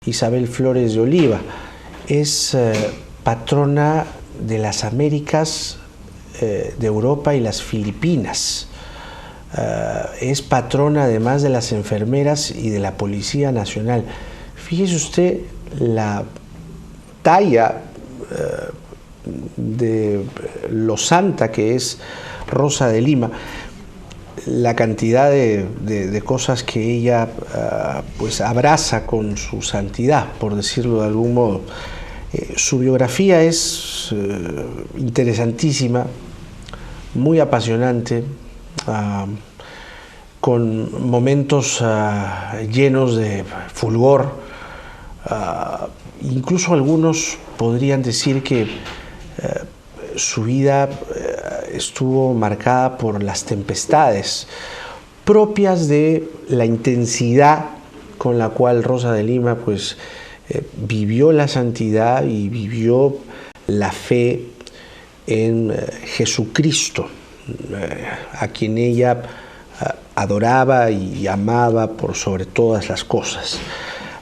Isabel Flores de Oliva. Es patrona de las Américas, de Europa y las Filipinas. Es patrona además de las enfermeras y de la Policía Nacional. Fíjese usted la talla de lo santa que es Rosa de Lima, la cantidad de cosas que ella pues abraza con su santidad, por decirlo de algún modo. Su biografía es interesantísima, muy apasionante, con momentos llenos de fulgor. Incluso algunos podrían decir que su vida estuvo marcada por las tempestades propias de la intensidad con la cual Rosa de Lima pues vivió la santidad y vivió la fe en Jesucristo, a quien ella adoraba y amaba por sobre todas las cosas.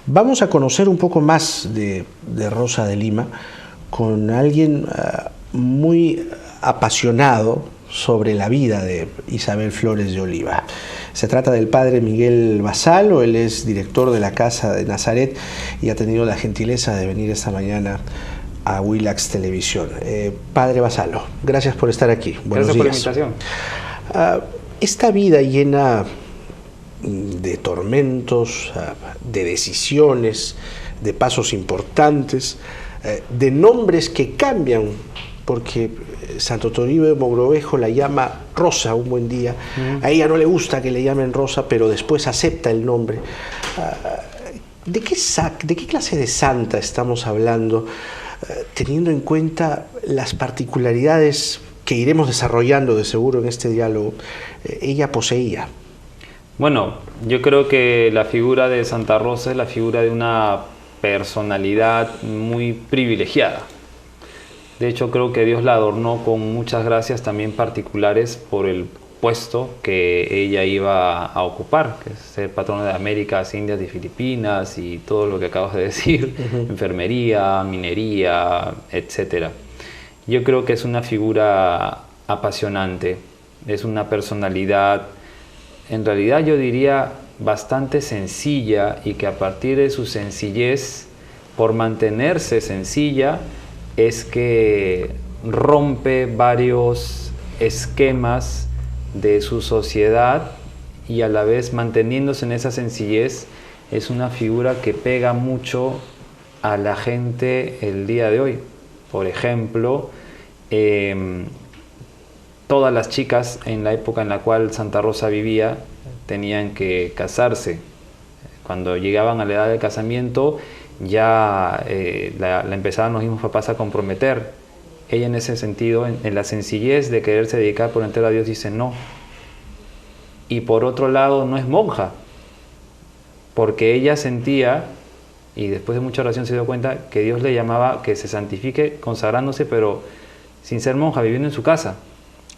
Vamos a conocer un poco más de Rosa de Lima con alguien muy apasionado sobre la vida de Isabel Flores de Oliva. Se trata del padre Miguel Basalo. Él es director de la Casa de Nazaret y ha tenido la gentileza de venir esta mañana a Willax Televisión. Padre Basalo, gracias por estar aquí. Buenos días. Gracias por la invitación. Esta vida llena de tormentos, de decisiones, de pasos importantes, de nombres que cambian, porque Santo Toribio de Mogrovejo la llama Rosa un buen día. A ella no le gusta que le llamen Rosa, pero después acepta el nombre. ¿De qué clase de santa estamos hablando, teniendo en cuenta las particularidades que iremos desarrollando de seguro en este diálogo, ella poseía? Bueno, yo creo que la figura de Santa Rosa es la figura de una personalidad muy privilegiada. De hecho, creo que Dios la adornó con muchas gracias también particulares por el puesto que ella iba a ocupar, que es ser patrona de Américas, Indias y Filipinas y todo lo que acabas de decir, enfermería, minería, etc. Yo creo que es una figura apasionante, es una personalidad, en realidad yo diría bastante sencilla, y que a partir de su sencillez, por mantenerse sencilla, es que rompe varios esquemas de su sociedad, y a la vez, manteniéndose en esa sencillez, es una figura que pega mucho a la gente el día de hoy. Por ejemplo, todas las chicas en la época en la cual Santa Rosa vivía tenían que casarse. Cuando llegaban a la edad del casamiento, ya la empezaban los mismos papás a comprometer. Ella, en ese sentido, en la sencillez de quererse dedicar por entero a Dios, dice no. Y por otro lado, no es monja, porque ella sentía, y después de mucha oración se dio cuenta, que Dios le llamaba que se santifique consagrándose, pero sin ser monja, viviendo en su casa.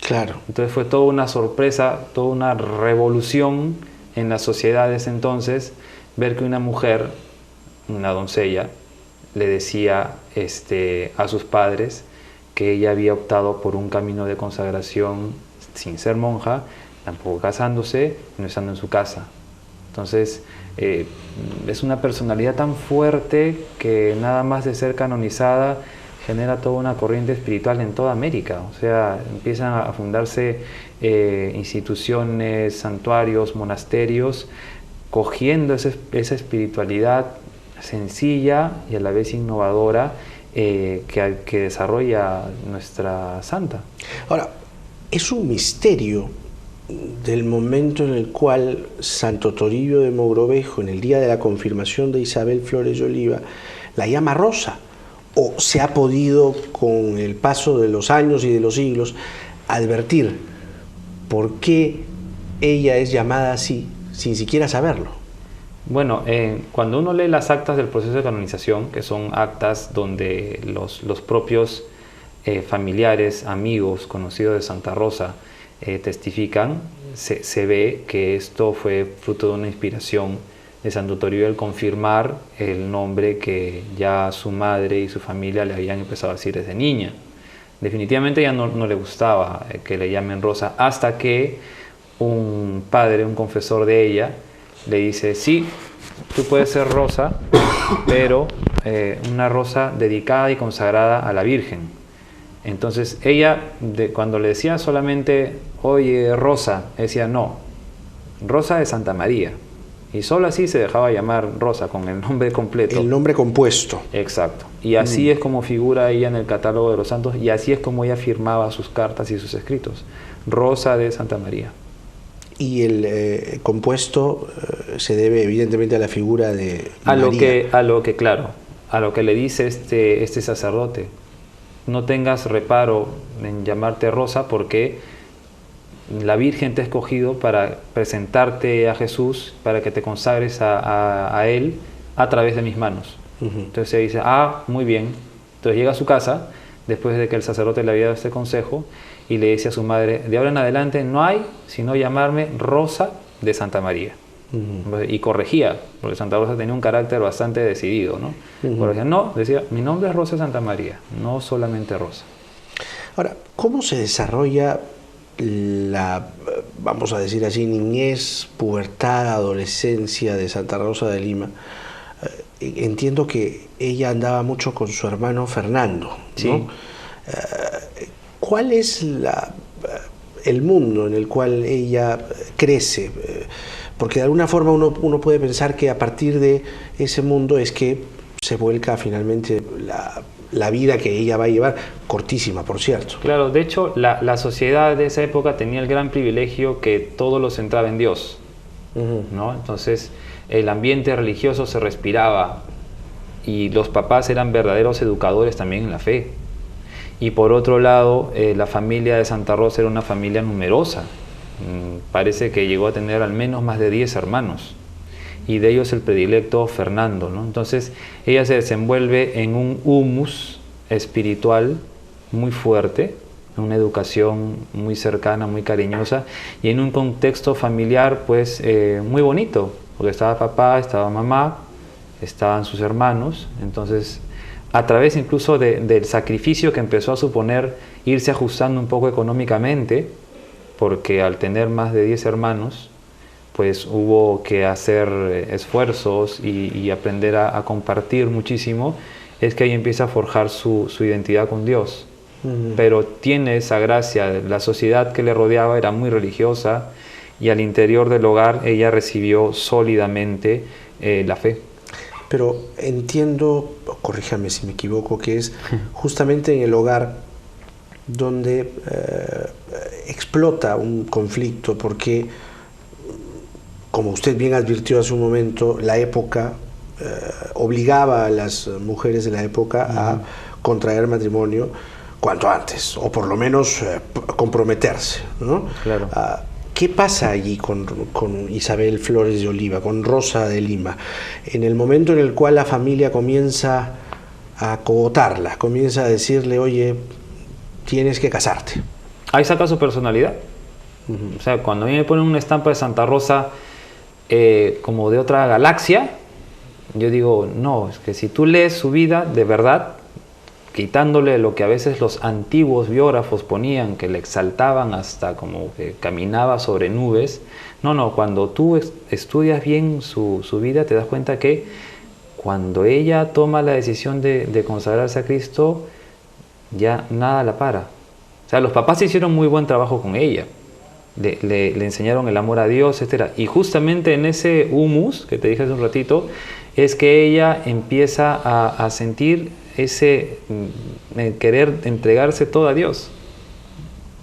Claro. Entonces fue toda una sorpresa, toda una revolución en la sociedad de ese entonces, ver que una mujer, una doncella, le decía a sus padres que ella había optado por un camino de consagración sin ser monja, tampoco casándose, no estando en su casa. Entonces es una personalidad tan fuerte que nada más de ser canonizada genera toda una corriente espiritual en toda América. O sea, empiezan a fundarse instituciones, santuarios, monasterios, cogiendo esa espiritualidad sencilla y a la vez innovadora que desarrolla nuestra santa. Ahora, es un misterio del momento en el cual Santo Toribio de Mogrovejo, en el día de la confirmación de Isabel Flores de Oliva, la llama Rosa. ¿O se ha podido, con el paso de los años y de los siglos, advertir por qué ella es llamada así, sin siquiera saberlo? Bueno, cuando uno lee las actas del proceso de canonización, que son actas donde los propios familiares, amigos, conocidos de Santa Rosa testifican, se ve que esto fue fruto de una inspiración de Santo Toribio el confirmar el nombre que ya su madre y su familia le habían empezado a decir desde niña. Definitivamente ya no le gustaba que le llamen Rosa, hasta que un padre, un confesor de ella, le dice: sí, tú puedes ser Rosa, pero una Rosa dedicada y consagrada a la Virgen. Entonces ella, cuando le decía solamente, oye Rosa, decía no, Rosa de Santa María. Y solo así se dejaba llamar Rosa, con el nombre completo. El nombre compuesto. Exacto. Y así es como figura ella en el catálogo de los santos, y así es como ella firmaba sus cartas y sus escritos. Rosa de Santa María. Y el compuesto se debe evidentemente a la figura de María. A lo que le dice este sacerdote: no tengas reparo en llamarte Rosa, porque la Virgen te ha escogido para presentarte a Jesús, para que te consagres a Él a través de mis manos. Entonces se dice: muy bien. Entonces llega a su casa, después de que el sacerdote le había dado este consejo, y le dice a su madre: de ahora en adelante no hay sino llamarme Rosa de Santa María. Y corregía, porque Santa Rosa tenía un carácter bastante decidido, ¿no? Corregía, no, decía: mi nombre es Rosa de Santa María, no solamente Rosa. Ahora, ¿cómo se desarrolla la, vamos a decir así, niñez, pubertad, adolescencia de Santa Rosa de Lima? Entiendo que ella andaba mucho con su hermano Fernando, ¿no? Sí. ¿Cuál es el mundo en el cual ella crece? Porque de alguna forma uno puede pensar que a partir de ese mundo es que se vuelca finalmente la vida que ella va a llevar, cortísima, por cierto. Claro, de hecho, la sociedad de esa época tenía el gran privilegio que todo lo centraba en Dios, ¿no? Entonces, el ambiente religioso se respiraba, y los papás eran verdaderos educadores también en la fe. Y por otro lado, la familia de Santa Rosa era una familia numerosa. Parece que llegó a tener al menos más de 10 hermanos, y de ellos el predilecto Fernando, ¿no? Entonces ella se desenvuelve en un humus espiritual muy fuerte, en una educación muy cercana, muy cariñosa, y en un contexto familiar pues muy bonito, porque estaba papá, estaba mamá, estaban sus hermanos. Entonces, a través incluso del sacrificio que empezó a suponer irse ajustando un poco económicamente, porque al tener más de 10 hermanos, pues hubo que hacer esfuerzos y aprender a compartir muchísimo, es que ahí empieza a forjar su identidad con Dios. Pero tiene esa gracia. La sociedad que le rodeaba era muy religiosa, y al interior del hogar ella recibió sólidamente la fe. Pero entiendo, corríjame si me equivoco, que es justamente en el hogar donde explota un conflicto, porque, como usted bien advirtió hace un momento, la época obligaba a las mujeres de la época a contraer matrimonio cuanto antes, o por lo menos comprometerse, ¿no? Claro. ¿Qué pasa allí con Isabel Flores de Oliva, con Rosa de Lima, en el momento en el cual la familia comienza a cogotarla, comienza a decirle: oye, tienes que casarte? Ahí saca su personalidad. O sea, cuando a mí me ponen una estampa de Santa Rosa como de otra galaxia, yo digo: no, es que si tú lees su vida de verdad, quitándole lo que a veces los antiguos biógrafos ponían, que le exaltaban hasta como que caminaba sobre nubes, no, cuando tú estudias bien su vida, te das cuenta que cuando ella toma la decisión de consagrarse a Cristo, ya nada la para. O sea, los papás hicieron muy buen trabajo con ella, le enseñaron el amor a Dios, etc. Y justamente en ese humus que te dije hace un ratito, es que ella empieza a sentir ese querer entregarse todo a Dios,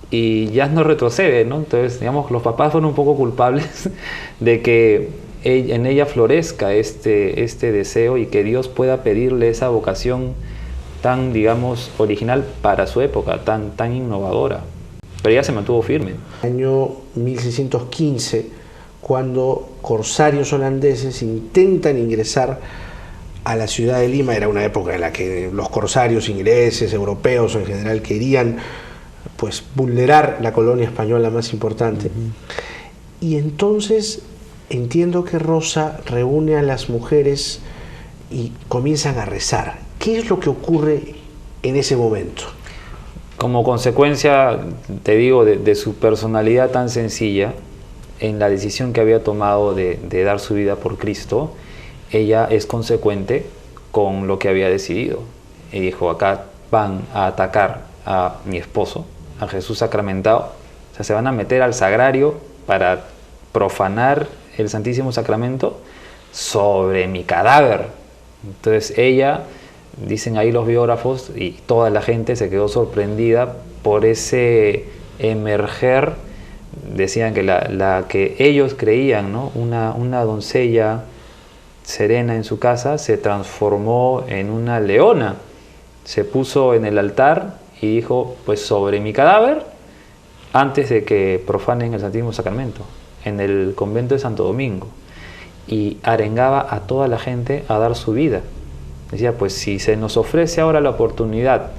y ya no retrocede, ¿no? Entonces, digamos, los papás fueron un poco culpables de que en ella florezca este deseo, y que Dios pueda pedirle esa vocación tan, digamos, original para su época, tan innovadora. Pero ella se mantuvo firme. Año 1615, cuando corsarios holandeses intentan ingresar a la ciudad de Lima. Era una época en la que los corsarios ingleses, europeos en general, querían pues vulnerar la colonia española más importante. Y entonces entiendo que Rosa reúne a las mujeres y comienzan a rezar. ¿Qué es lo que ocurre en ese momento? Como consecuencia, te digo, de su personalidad tan sencilla, en la decisión que había tomado de dar su vida por Cristo, ella es consecuente con lo que había decidido. Y dijo, acá van a atacar a mi esposo, a Jesús sacramentado. O sea, se van a meter al sagrario para profanar el Santísimo Sacramento sobre mi cadáver. Entonces ella, dicen ahí los biógrafos, y toda la gente se quedó sorprendida por ese emerger. Decían que la que ellos creían, ¿no? Una doncella serena en su casa se transformó en una leona. Se puso en el altar y dijo, pues sobre mi cadáver, antes de que profanen el Santísimo Sacramento, en el convento de Santo Domingo. Y arengaba a toda la gente a dar su vida. Decía, pues si se nos ofrece ahora la oportunidad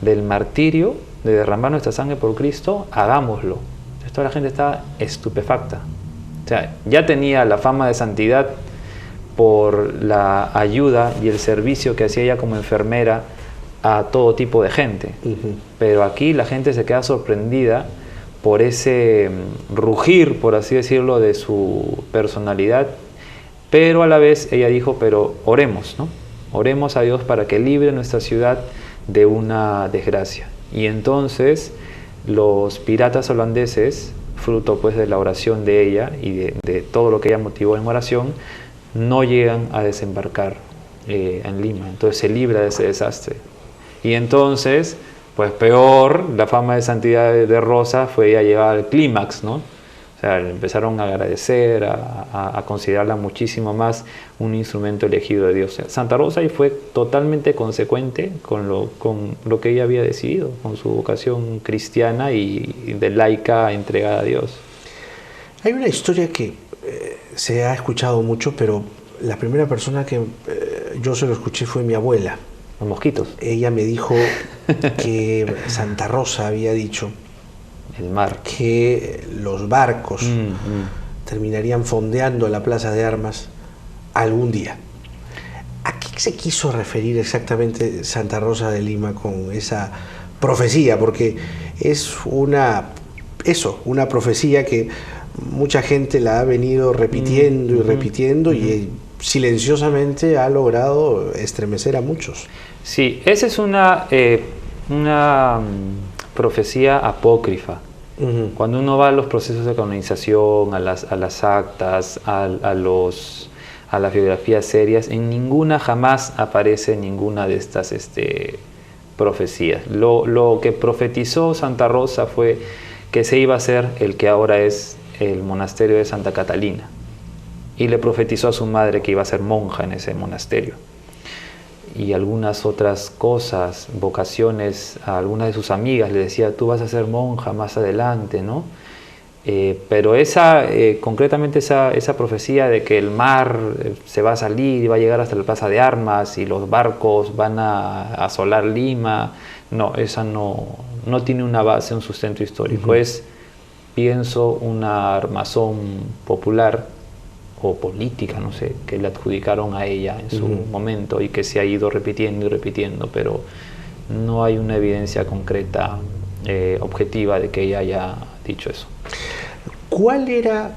del martirio, de derramar nuestra sangre por Cristo, hagámoslo. Entonces toda la gente estaba estupefacta. O sea, ya tenía la fama de santidad por la ayuda y el servicio que hacía ella como enfermera a todo tipo de gente. Pero aquí la gente se queda sorprendida por ese rugir, por así decirlo, de su personalidad. Pero a la vez ella dijo, pero oremos, ¿no? Oremos a Dios para que libre nuestra ciudad de una desgracia. Y entonces los piratas holandeses, fruto pues de la oración de ella y de todo lo que ella motivó en oración, no llegan a desembarcar en Lima. Entonces se libra de ese desastre. Y entonces, pues peor, la fama de santidad de Rosa fue ya llegar al clímax, ¿no? O sea, empezaron a agradecer, a considerarla muchísimo más un instrumento elegido de Dios. O sea, Santa Rosa ahí fue totalmente consecuente con lo que ella había decidido, con su vocación cristiana y de laica entregada a Dios. Hay una historia que se ha escuchado mucho, pero la primera persona que yo se lo escuché fue mi abuela. Los mosquitos. Ella me dijo que Santa Rosa había dicho el mar, que los barcos terminarían fondeando la Plaza de Armas algún día. ¿A qué se quiso referir exactamente Santa Rosa de Lima con esa profecía? Porque es una profecía que mucha gente la ha venido repitiendo y repitiendo y silenciosamente ha logrado estremecer a muchos. Sí, esa es una profecía apócrifa. Cuando uno va a los procesos de canonización, a las actas, a las biografías serias, en ninguna jamás aparece ninguna de estas profecías. Lo que profetizó Santa Rosa fue que se iba a hacer el que ahora es el monasterio de Santa Catalina, y le profetizó a su madre que iba a ser monja en ese monasterio, y algunas otras cosas, vocaciones. A algunas de sus amigas le decía, tú vas a ser monja más adelante, ¿no? Pero concretamente esa profecía de que el mar se va a salir y va a llegar hasta la Plaza de Armas y los barcos van a asolar Lima, no, esa no tiene una base, un sustento histórico. Es, pienso, una armazón popular o política, no sé, que le adjudicaron a ella en su momento y que se ha ido repitiendo y repitiendo, pero no hay una evidencia concreta, objetiva, de que ella haya dicho eso. ¿Cuál era,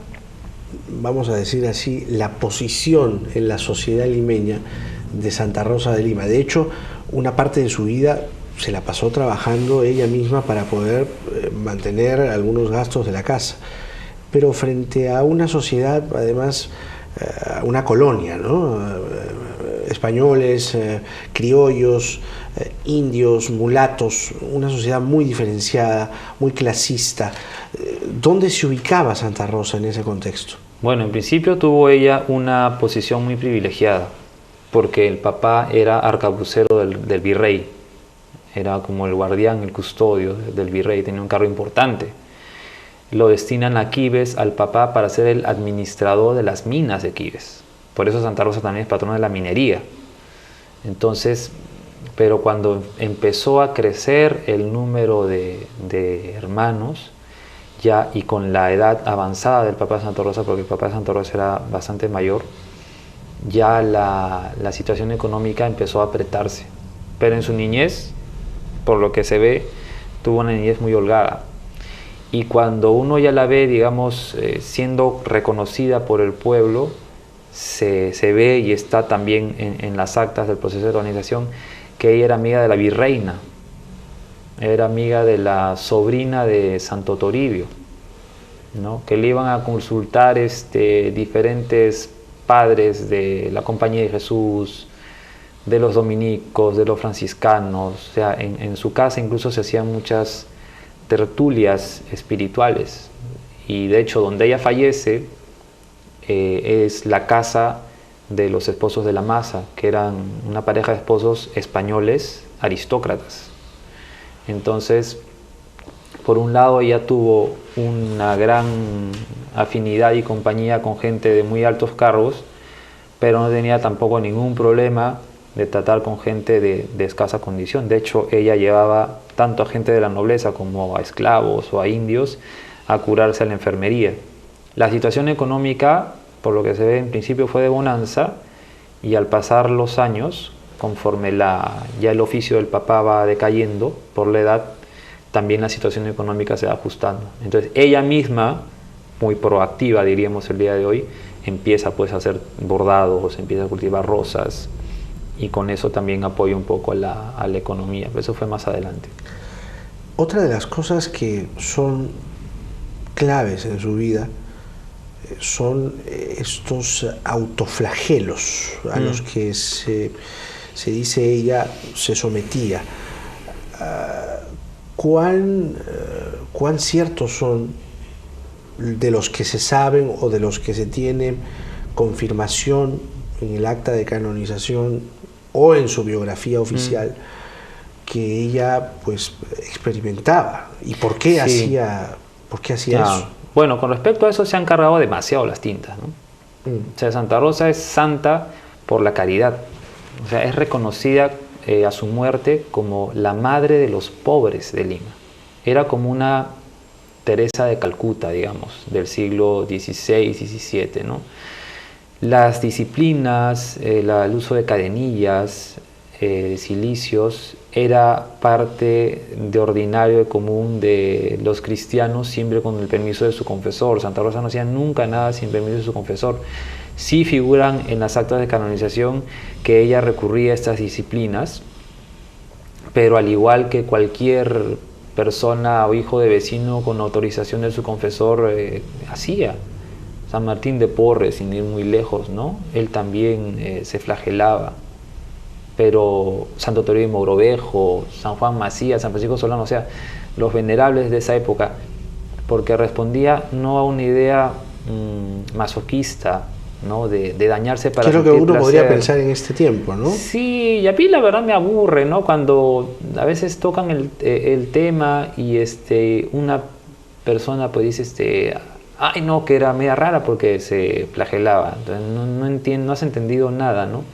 vamos a decir así, la posición en la sociedad limeña de Santa Rosa de Lima? De hecho, una parte de su vida se la pasó trabajando ella misma para poder mantener algunos gastos de la casa. Pero frente a una sociedad, además, una colonia, ¿no? Españoles, criollos, indios, mulatos, una sociedad muy diferenciada, muy clasista. ¿Dónde se ubicaba Santa Rosa en ese contexto? Bueno, en principio tuvo ella una posición muy privilegiada, porque el papá era arcabucero del virrey, era como el guardián, el custodio del virrey, tenía un cargo importante. Lo destinan a Quibes al papá para ser el administrador de las minas de Quibes. Por eso Santa Rosa también es patrona de la minería. Entonces, pero cuando empezó a crecer el número de hermanos, ya, y con la edad avanzada del papá de Santa Rosa, porque el papá de Santa Rosa era bastante mayor, ya la situación económica empezó a apretarse. Pero en su niñez, por lo que se ve, tuvo una niñez muy holgada. Y cuando uno ya la ve, digamos, siendo reconocida por el pueblo, se ve y está también en las actas del proceso de organización que ella era amiga de la virreina, era amiga de la sobrina de Santo Toribio, ¿no? Que le iban a consultar diferentes padres de la Compañía de Jesús, de los dominicos, de los franciscanos. O sea, en su casa incluso se hacían muchas tertulias espirituales, y de hecho donde ella fallece es la casa de los esposos de la Maza, que eran una pareja de esposos españoles aristócratas. Entonces, por un lado ella tuvo una gran afinidad y compañía con gente de muy altos cargos, pero no tenía tampoco ningún problema de tratar con gente de escasa condición. De hecho, ella llevaba tanto a gente de la nobleza como a esclavos o a indios a curarse a la enfermería. La situación económica, por lo que se ve en principio, fue de bonanza, y al pasar los años, conforme ya el oficio del papá va decayendo por la edad, también la situación económica se va ajustando. Entonces ella misma, muy proactiva diríamos el día de hoy, empieza pues a hacer bordados, empieza a cultivar rosas, y con eso también apoya un poco a la economía, pero eso fue más adelante. Otra de las cosas que son claves en su vida son estos autoflagelos a los que se dice ella se sometía. ¿Cuán ciertos son, de los que se saben o de los que se tiene confirmación en el acta de canonización o en su biografía oficial, que ella pues experimentaba? ¿Y por qué hacía eso? Bueno, con respecto a eso se han cargado demasiado las tintas, ¿no? O sea, Santa Rosa es santa por la caridad. O sea, es reconocida a su muerte como la madre de los pobres de Lima. Era como una Teresa de Calcuta, digamos, del siglo XVI, XVII, ¿no? Las disciplinas, el uso de cadenillas, de cilicios, era parte de ordinario y común de los cristianos, siempre con el permiso de su confesor. Santa Rosa no hacía nunca nada sin permiso de su confesor. Sí figuran en las actas de canonización que ella recurría a estas disciplinas, pero al igual que cualquier persona o hijo de vecino con autorización de su confesor hacía. San Martín de Porres, sin ir muy lejos, ¿no? Él también se flagelaba. Pero Santo Toribio de Mogrovejo, San Juan Macías, San Francisco Solano, o sea, los venerables de esa época, porque respondía no a una idea masoquista, ¿no? De dañarse para sentir placer. Creo que uno podría pensar en este tiempo, ¿no? Sí, y a mí la verdad me aburre, ¿no? Cuando a veces tocan el tema y una persona pues dice, ay no, que era media rara porque se flagelaba. Entonces, no has entendido nada, ¿no?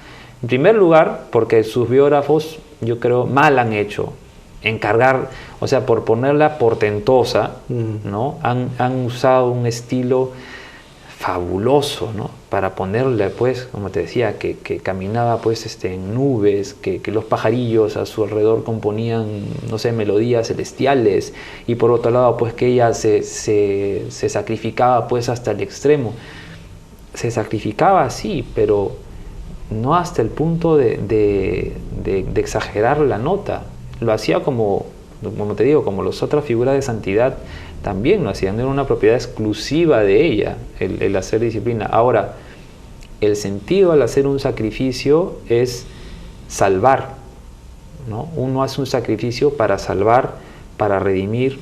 En primer lugar, porque sus biógrafos, yo creo, mal han hecho encargar, o sea, por ponerla portentosa, ¿no? Han usado un estilo fabuloso, ¿no? Para ponerle, pues, como te decía, que caminaba, pues, en nubes, que los pajarillos a su alrededor componían, no sé, melodías celestiales, y por otro lado, pues, que ella se sacrificaba, pues, hasta el extremo. Se sacrificaba, sí, pero no hasta el punto de exagerar la nota. Lo hacía como te digo, como las otras figuras de santidad también lo hacían. Era una propiedad exclusiva de ella el hacer disciplina. Ahora, el sentido al hacer un sacrificio es salvar, ¿no? Uno hace un sacrificio para salvar, para redimir,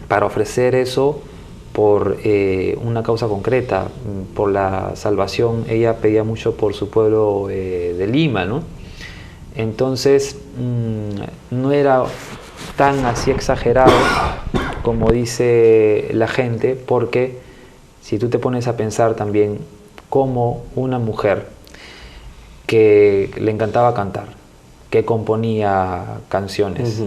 para ofrecer eso por una causa concreta, por la salvación. Ella pedía mucho por su pueblo de Lima, ¿no? Entonces no era tan así exagerado como dice la gente, porque si tú te pones a pensar también cómo una mujer que le encantaba cantar, que componía canciones,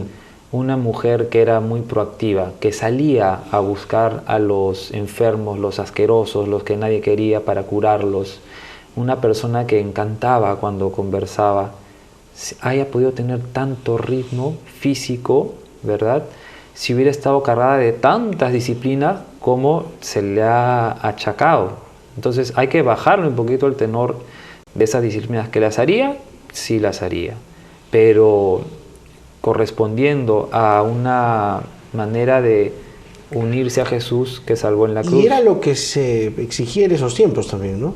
una mujer que era muy proactiva, que salía a buscar a los enfermos, los asquerosos, los que nadie quería para curarlos, una persona que encantaba cuando conversaba, haya podido tener tanto ritmo físico, ¿verdad? Si hubiera estado cargada de tantas disciplinas como se le ha achacado. Entonces hay que bajarle un poquito el tenor de esas disciplinas. ¿Que las haría? Sí las haría, pero correspondiendo a una manera de unirse a Jesús que salvó en la cruz. Y era lo que se exigía en esos tiempos también, ¿no?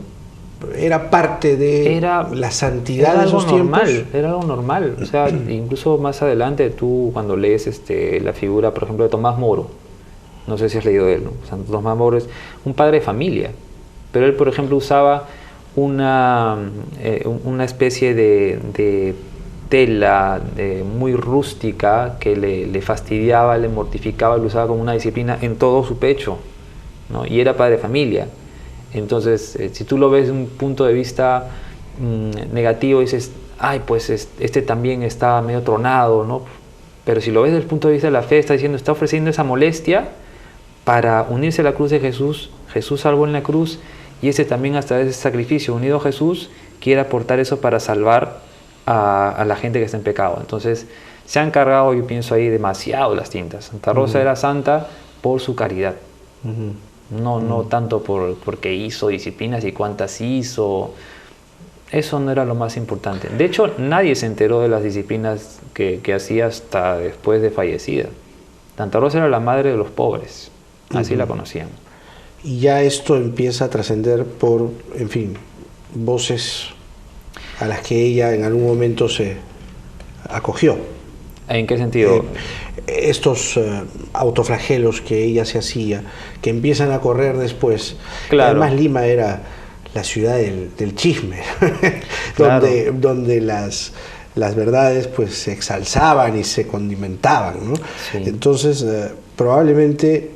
Era parte de la santidad de esos tiempos. Era algo normal. O sea, incluso más adelante tú cuando lees la figura, por ejemplo, de Tomás Moro, no sé si has leído de él, ¿no? Santo Tomás Moro es un padre de familia, pero él, por ejemplo, usaba una especie de tela muy rústica que le fastidiaba, le mortificaba, lo usaba como una disciplina en todo su pecho, ¿no? Y era padre de familia. Entonces, si tú lo ves desde un punto de vista negativo, dices, ay, pues este también está medio tronado, ¿no? Pero si lo ves desde el punto de vista de la fe, está diciendo, está ofreciendo esa molestia para unirse a la cruz de Jesús. Jesús salvó en la cruz y ese también, hasta ese sacrificio unido a Jesús, quiere aportar eso para salvar a la gente que está en pecado. Entonces, se han cargado, yo pienso ahí, demasiado las tintas. Santa Rosa era santa por su caridad. No tanto porque hizo disciplinas y cuántas hizo. Eso no era lo más importante. De hecho, nadie se enteró de las disciplinas que hacía hasta después de fallecida. Santa Rosa era la madre de los pobres, así la conocían. Y ya esto empieza a trascender por, en fin, voces a las que ella en algún momento se acogió. ¿En qué sentido? Estos autoflagelos que ella se hacía, que empiezan a correr después. Claro. Además, Lima era la ciudad del chisme, Claro. donde las verdades pues se exalzaban y se condimentaban, ¿no? Sí. Entonces, probablemente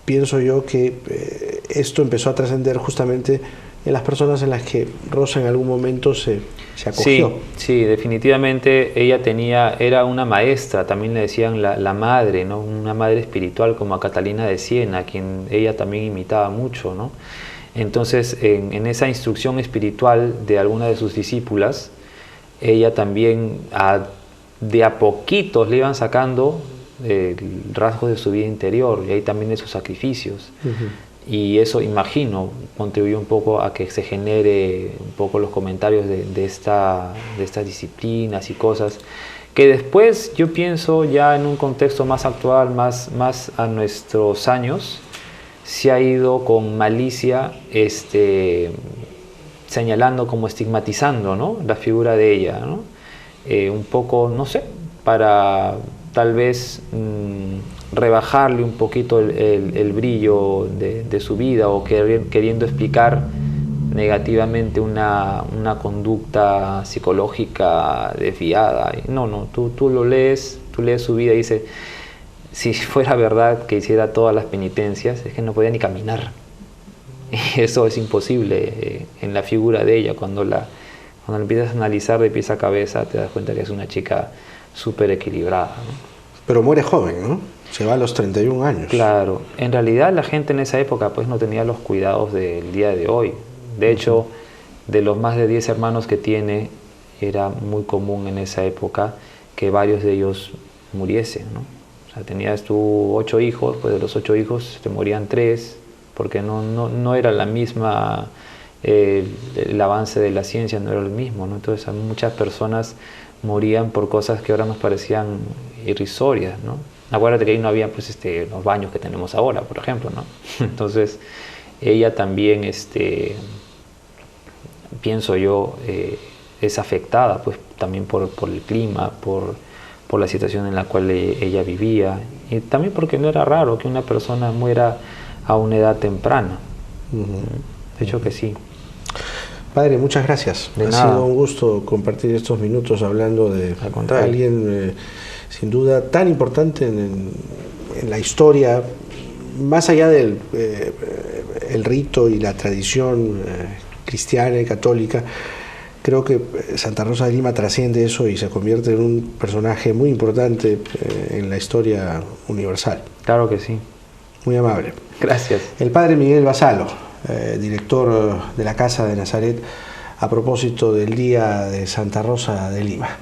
pienso yo que esto empezó a trascender justamente en las personas en las que Rosa en algún momento se acogió. Sí, definitivamente ella era una maestra, también le decían la madre, ¿no? Una madre espiritual como a Catalina de Siena, a quien ella también imitaba mucho, ¿no? Entonces, en esa instrucción espiritual de alguna de sus discípulas, ella también de a poquitos le iban sacando rasgos de su vida interior y ahí también de sus sacrificios. Y eso, imagino, contribuyó un poco a que se genere un poco los comentarios de estas disciplinas y cosas que después, yo pienso, ya en un contexto más actual, más a nuestros años, se ha ido con malicia señalando, como estigmatizando, ¿no?, la figura de ella, ¿no? Un poco, no sé, para tal vez rebajarle un poquito el brillo de su vida, o queriendo explicar negativamente una conducta psicológica desviada. No, tú lees su vida y dices, si fuera verdad que hiciera todas las penitencias, es que no podía ni caminar. Y eso es imposible en la figura de ella. Cuando la empiezas a analizar de pies a cabeza, te das cuenta que es una chica súper equilibrada, ¿no? Pero muere joven, ¿no? Se va a los 31 años. Claro. En realidad la gente en esa época pues no tenía los cuidados del día de hoy. De hecho, de los más de 10 hermanos que tiene, era muy común en esa época que varios de ellos muriesen, ¿no? O sea, tenías tú 8 hijos, pues de los 8 hijos te morían 3, porque no era la misma, el avance de la ciencia no era el mismo, ¿no? Entonces muchas personas morían por cosas que ahora nos parecían irrisorias, ¿no? Acuérdate que ahí no había pues los baños que tenemos ahora, por ejemplo, ¿no? Entonces ella también, pienso yo, es afectada pues también por el clima, por la situación en la cual ella vivía, y también porque no era raro que una persona muera a una edad temprana. De hecho que sí. Padre, muchas gracias. Ha sido un gusto compartir estos minutos hablando de alguien sin duda tan importante en la historia, más allá del el rito y la tradición cristiana y católica creo que Santa Rosa de Lima trasciende eso y se convierte en un personaje muy importante en la historia universal. Claro que sí. Muy amable. Gracias. El padre Miguel Basalo, director de la Casa de Nazaret, a propósito del Día de Santa Rosa de Lima.